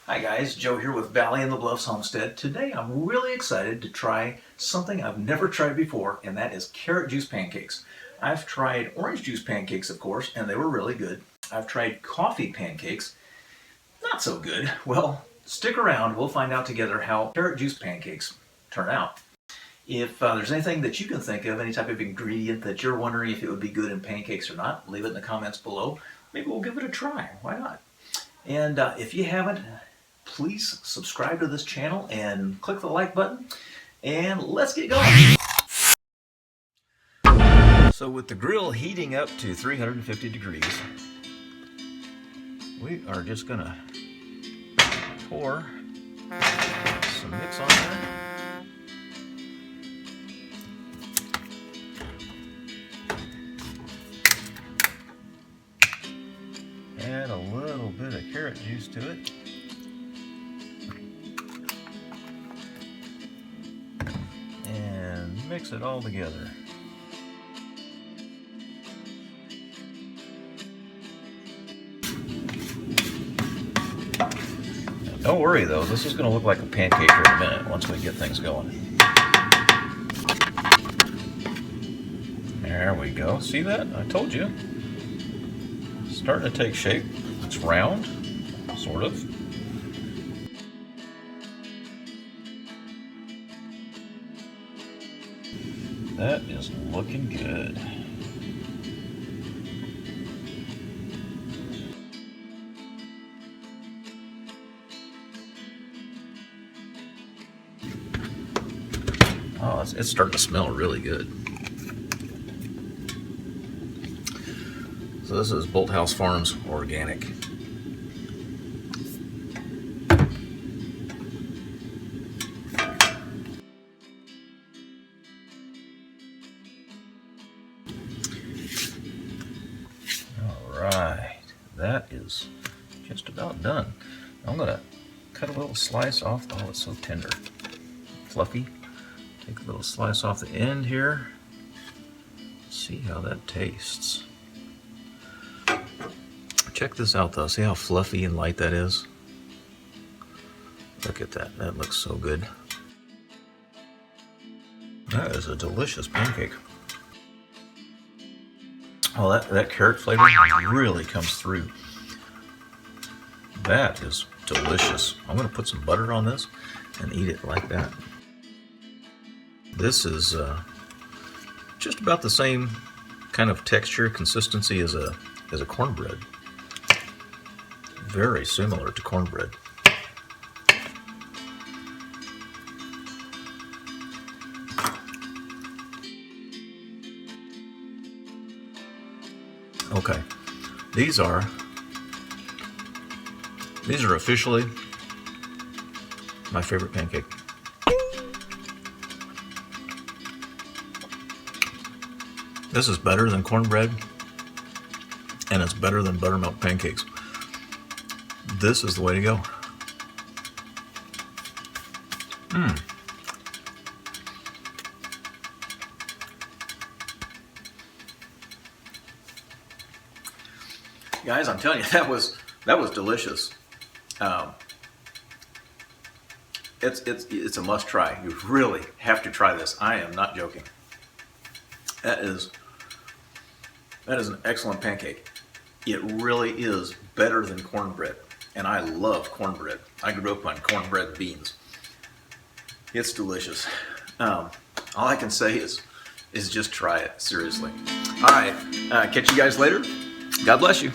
Hi guys, Joe here with Valley in the Bluffs Homestead. Today I'm really excited to try something I've never tried before, and that is carrot juice pancakes. I've tried orange juice pancakes, of course, and they were really good. I've tried coffee pancakes, not so good. Well, stick around, we'll find out together how carrot juice pancakes turn out. If there's anything that you can think of, any type of ingredient that you're wondering if it would be good in pancakes or not, leave it in the comments below. Maybe we'll give it a try. Why not? And if you haven't, please subscribe to this channel and click the like button, and let's get going. So with the grill heating up to 350 degrees, we are just gonna pour some mix on there. Add a little bit of carrot juice to it. And mix it all together. Now, don't worry though, this is going to look like a pancake here in a minute once we get things going. There we go. See that? I told you. It's starting to take shape. It's round, sort of. That is looking good. Oh, it's starting to smell really good. So this is Bolthouse Farms Organic. Alright, that is just about done. I'm going to cut a little slice off. Oh, it's so tender. Fluffy. Take a little slice off the end here. See how that tastes. Check this out though. See how fluffy and light that is? Look at that. That looks so good. That is a delicious pancake. Oh, that carrot flavor really comes through. That is delicious. I'm going to put some butter on this and eat it like that. This is just about the same kind of texture, consistency as a cornbread. Very similar to cornbread. Okay, these are officially my favorite pancake. This is better than cornbread, and it's better than buttermilk pancakes. This is the way to go. Guys, I'm telling you, that was delicious. It's a must try. You really have to try this. I am not joking. That is an excellent pancake. It really is better than cornbread, and I love cornbread. I grew up on cornbread beans. It's delicious. All I can say is just try it, seriously. All right, catch you guys later. God bless you.